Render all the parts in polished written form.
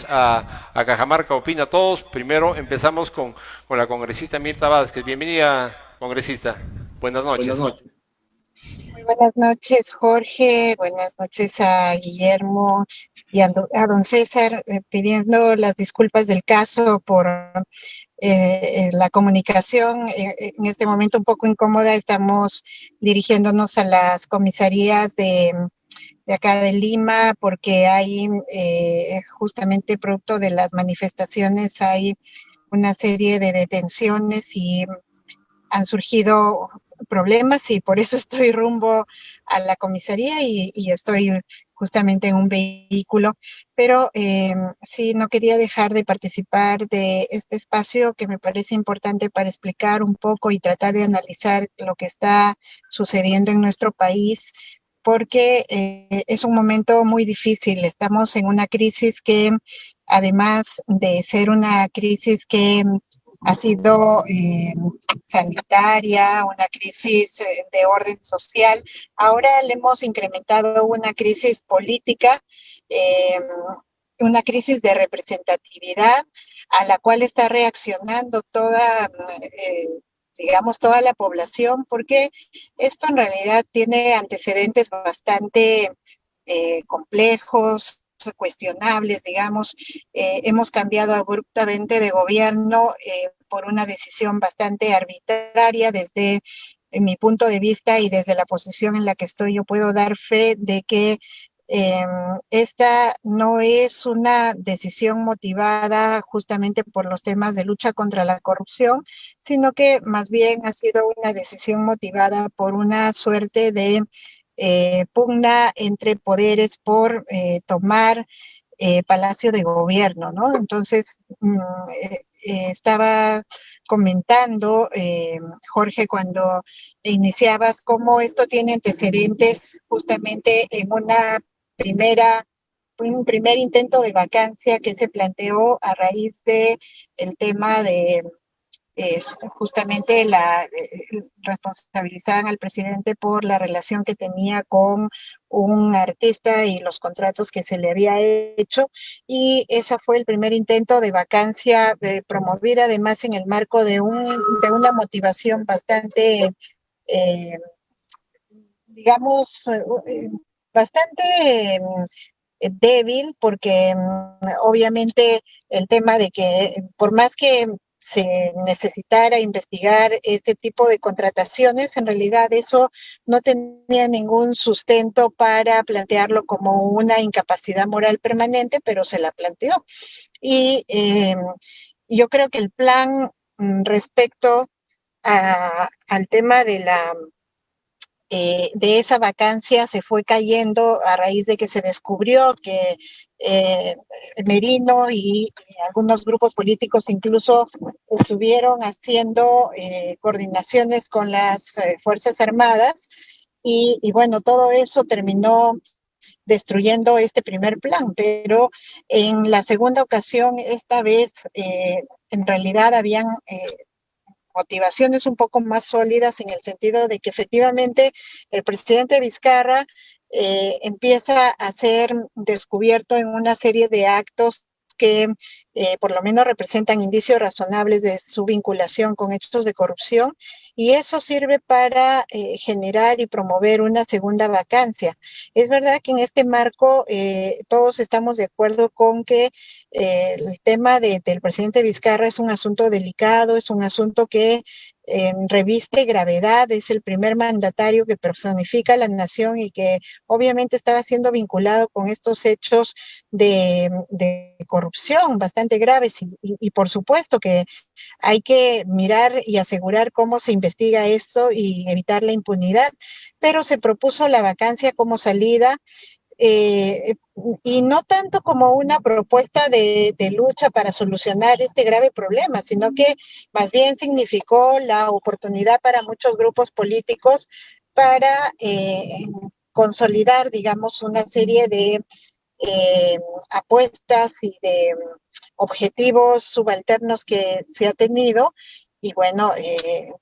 A Cajamarca Opina Todos. Primero empezamos con la congresista Mirta Vázquez. Bienvenida, congresista. Buenas Buenas noches. noches. Muy buenas noches, Jorge. Buenas noches a Guillermo y a don César, pidiendo las disculpas del caso por la comunicación. En este momento un poco incómoda, estamos dirigiéndonos a las comisarías de acá de Lima porque hay, justamente producto de las manifestaciones, hay una serie de detenciones y han surgido problemas y por eso estoy rumbo a la comisaría y estoy justamente en un vehículo, pero sí, no quería dejar de participar de este espacio que me parece importante para explicar un poco y tratar de analizar lo que está sucediendo en nuestro país, porque es un momento muy difícil. Estamos en una crisis que, además de ser una crisis que ha sido sanitaria, una crisis de orden social. Ahora le hemos incrementado una crisis política, eh, una crisis de representatividad a la cual está reaccionando digamos, toda la población, porque esto en realidad tiene antecedentes bastante complejos, cuestionables, digamos. Hemos cambiado abruptamente de gobierno por una decisión bastante arbitraria desde mi punto de vista y desde la posición en la que estoy. Yo puedo dar fe de que eh, esta no es una decisión motivada justamente por los temas de lucha contra la corrupción, sino que más bien ha sido una decisión motivada por una suerte de pugna entre poderes por tomar Palacio de Gobierno, ¿no? Entonces, estaba comentando, Jorge, cuando iniciabas, cómo esto tiene antecedentes justamente en un primer intento de vacancia que se planteó a raíz de el tema de justamente responsabilizaban al presidente por la relación que tenía con un artista y los contratos que se le había hecho, y ese fue el primer intento de vacancia promovida además en el marco de una motivación bastante, eh, digamos, bastante débil, porque obviamente el tema de que por más que se necesitara investigar este tipo de contrataciones, en realidad eso no tenía ningún sustento para plantearlo como una incapacidad moral permanente, pero se la planteó. Y yo creo que el plan respecto al tema de esa vacancia se fue cayendo a raíz de que se descubrió que eh, Merino y algunos grupos políticos incluso estuvieron haciendo coordinaciones con las Fuerzas Armadas, y bueno, todo eso terminó destruyendo este primer plan, pero en la segunda ocasión, esta vez, en realidad habían motivaciones un poco más sólidas, en el sentido de que efectivamente el presidente Vizcarra empieza a ser descubierto en una serie de actos que por lo menos representan indicios razonables de su vinculación con hechos de corrupción, y eso sirve para generar y promover una segunda vacancia. Es verdad que en este marco todos estamos de acuerdo con que el tema del presidente Vizcarra es un asunto delicado, es un asunto que reviste gravedad, es el primer mandatario que personifica a la nación y que obviamente estaba siendo vinculado con estos hechos de corrupción bastante graves, y por supuesto que hay que mirar y asegurar cómo se investiga esto y evitar la impunidad, pero se propuso la vacancia como salida, eh, y no tanto como una propuesta de lucha para solucionar este grave problema, sino que más bien significó la oportunidad para muchos grupos políticos para consolidar, digamos, una serie de apuestas y de objetivos subalternos que se ha tenido, y bueno,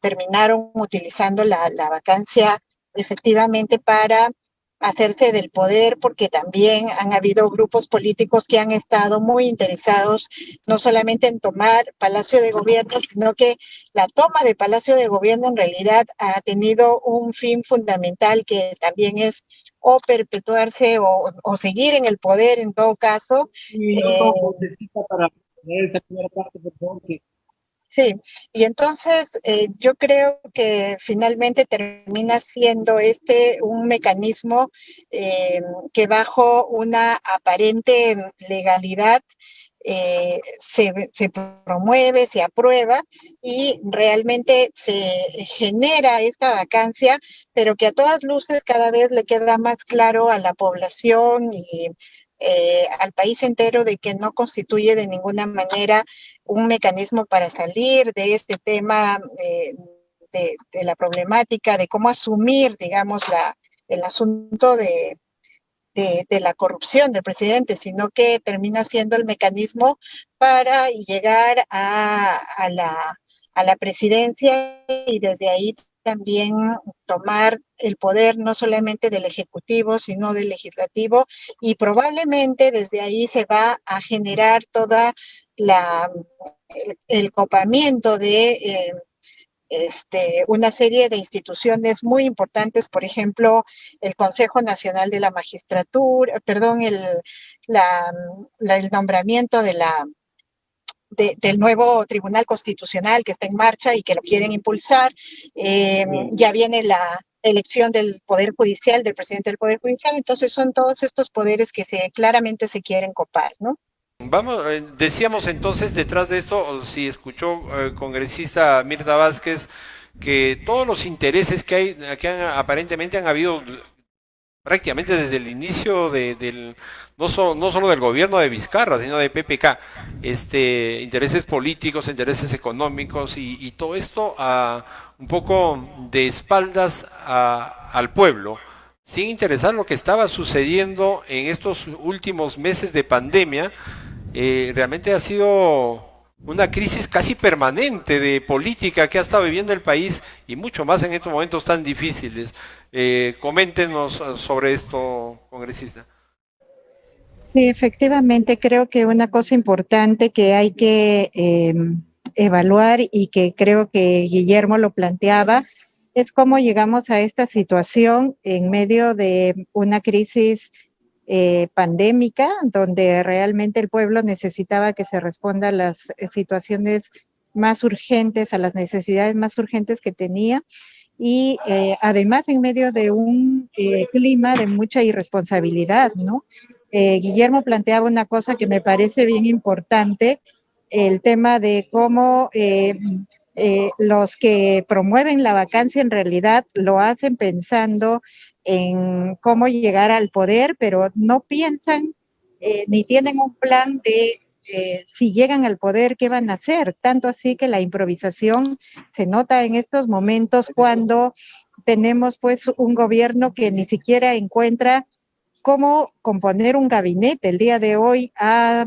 terminaron utilizando la vacancia efectivamente para hacerse del poder, porque también han habido grupos políticos que han estado muy interesados no solamente en tomar Palacio de Gobierno, sino que la toma de Palacio de Gobierno en realidad ha tenido un fin fundamental que también es o perpetuarse o seguir en el poder en todo caso. Un minuto, necesita para leer esta primera parte, por favor. Sí. Sí, y entonces yo creo que finalmente termina siendo este un mecanismo que bajo una aparente legalidad se promueve, se aprueba y realmente se genera esta vacancia, pero que a todas luces cada vez le queda más claro a la población y al país entero de que no constituye de ninguna manera un mecanismo para salir de este tema de la problemática, de cómo asumir, digamos, el asunto de la corrupción del presidente, sino que termina siendo el mecanismo para llegar a la presidencia y desde ahí también tomar el poder no solamente del Ejecutivo, sino del Legislativo, y probablemente desde ahí se va a generar toda la, el copamiento de una serie de instituciones muy importantes, por ejemplo, el Consejo Nacional de la Magistratura, perdón, el nombramiento del nuevo Tribunal Constitucional que está en marcha y que lo quieren impulsar. Ya viene la elección del Poder Judicial, del presidente del Poder Judicial, entonces son todos estos poderes que claramente se quieren copar, ¿no? Vamos, decíamos entonces detrás de esto, si escuchó congresista Mirta Vázquez, que todos los intereses aparentemente han habido prácticamente desde el inicio no solo del gobierno de Vizcarra, sino de PPK, intereses políticos, intereses económicos y todo esto un poco de espaldas al pueblo, sin interesar lo que estaba sucediendo en estos últimos meses de pandemia. Realmente ha sido una crisis casi permanente de política que ha estado viviendo el país y mucho más en estos momentos tan difíciles. Coméntenos sobre esto, congresista. Sí, efectivamente, creo que una cosa importante que hay que evaluar y que creo que Guillermo lo planteaba es cómo llegamos a esta situación en medio de una crisis pandémica, donde realmente el pueblo necesitaba que se responda a las situaciones más urgentes, a las necesidades más urgentes que tenía, y además en medio de un clima de mucha irresponsabilidad, ¿no? Guillermo planteaba una cosa que me parece bien importante, el tema de cómo los que promueven la vacancia en realidad lo hacen pensando en cómo llegar al poder, pero no piensan ni tienen un plan de si llegan al poder, ¿qué van a hacer? Tanto así que la improvisación se nota en estos momentos cuando tenemos pues un gobierno que ni siquiera encuentra cómo componer un gabinete. El día de hoy ha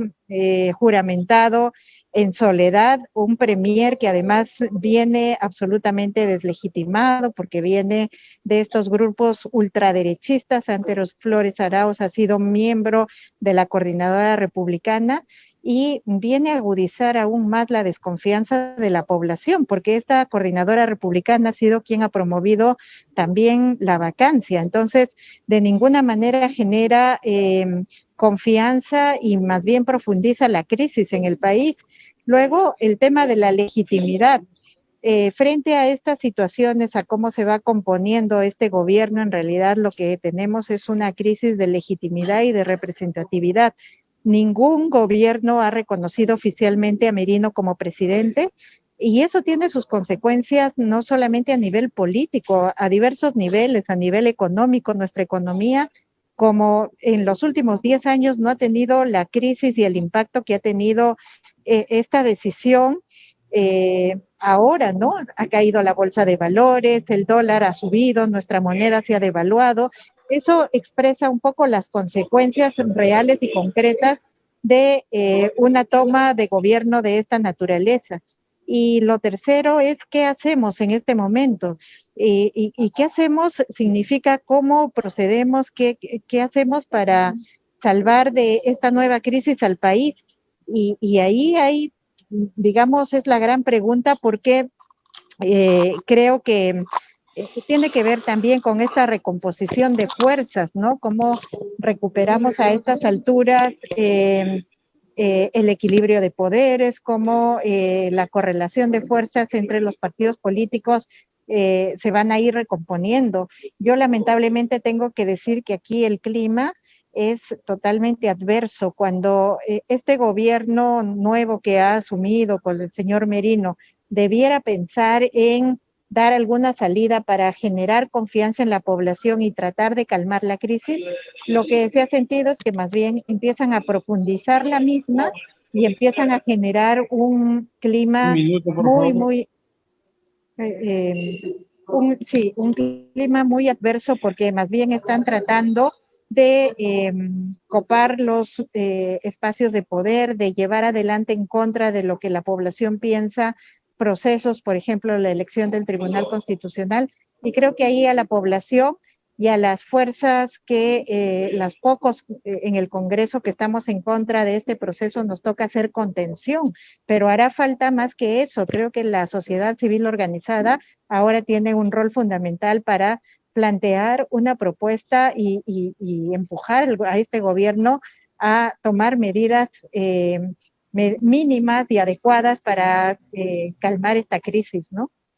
juramentado en soledad un premier que además viene absolutamente deslegitimado porque viene de estos grupos ultraderechistas. Anteros Flores Arauz ha sido miembro de la coordinadora republicana y viene a agudizar aún más la desconfianza de la población, porque esta coordinadora republicana ha sido quien ha promovido también la vacancia. Entonces, de ninguna manera genera confianza y más bien profundiza la crisis en el país. Luego, el tema de la legitimidad. Frente a estas situaciones, a cómo se va componiendo este gobierno, en realidad lo que tenemos es una crisis de legitimidad y de representatividad. Ningún gobierno ha reconocido oficialmente a Merino como presidente y eso tiene sus consecuencias no solamente a nivel político, a diversos niveles, a nivel económico. Nuestra economía, como en los últimos 10 años, no ha tenido la crisis y el impacto que ha tenido esta decisión. Ahora, ¿no? Ha caído la bolsa de valores, el dólar ha subido, nuestra moneda se ha devaluado. Eso expresa un poco las consecuencias reales y concretas de una toma de gobierno de esta naturaleza. Y lo tercero es qué hacemos en este momento. Y qué hacemos significa cómo procedemos, qué hacemos para salvar de esta nueva crisis al país. Y ahí hay, digamos, es la gran pregunta porque creo que tiene que ver también con esta recomposición de fuerzas, ¿no? Cómo recuperamos a estas alturas el equilibrio de poderes, cómo la correlación de fuerzas entre los partidos políticos se van a ir recomponiendo. Yo lamentablemente tengo que decir que aquí el clima es totalmente adverso. Cuando este gobierno nuevo que ha asumido con el señor Merino debiera pensar en dar alguna salida para generar confianza en la población y tratar de calmar la crisis, lo que se ha sentido es que más bien empiezan a profundizar la misma y empiezan a generar un clima muy, un clima muy adverso porque más bien están tratando de copar los espacios de poder, de llevar adelante en contra de lo que la población piensa, procesos, por ejemplo, la elección del Tribunal Constitucional, y creo que ahí a la población y a las fuerzas que los pocos en el Congreso que estamos en contra de este proceso nos toca hacer contención, pero hará falta más que eso. Creo que la sociedad civil organizada ahora tiene un rol fundamental para plantear una propuesta y empujar a este gobierno a tomar medidas mínimas y adecuadas para calmar esta crisis, ¿no?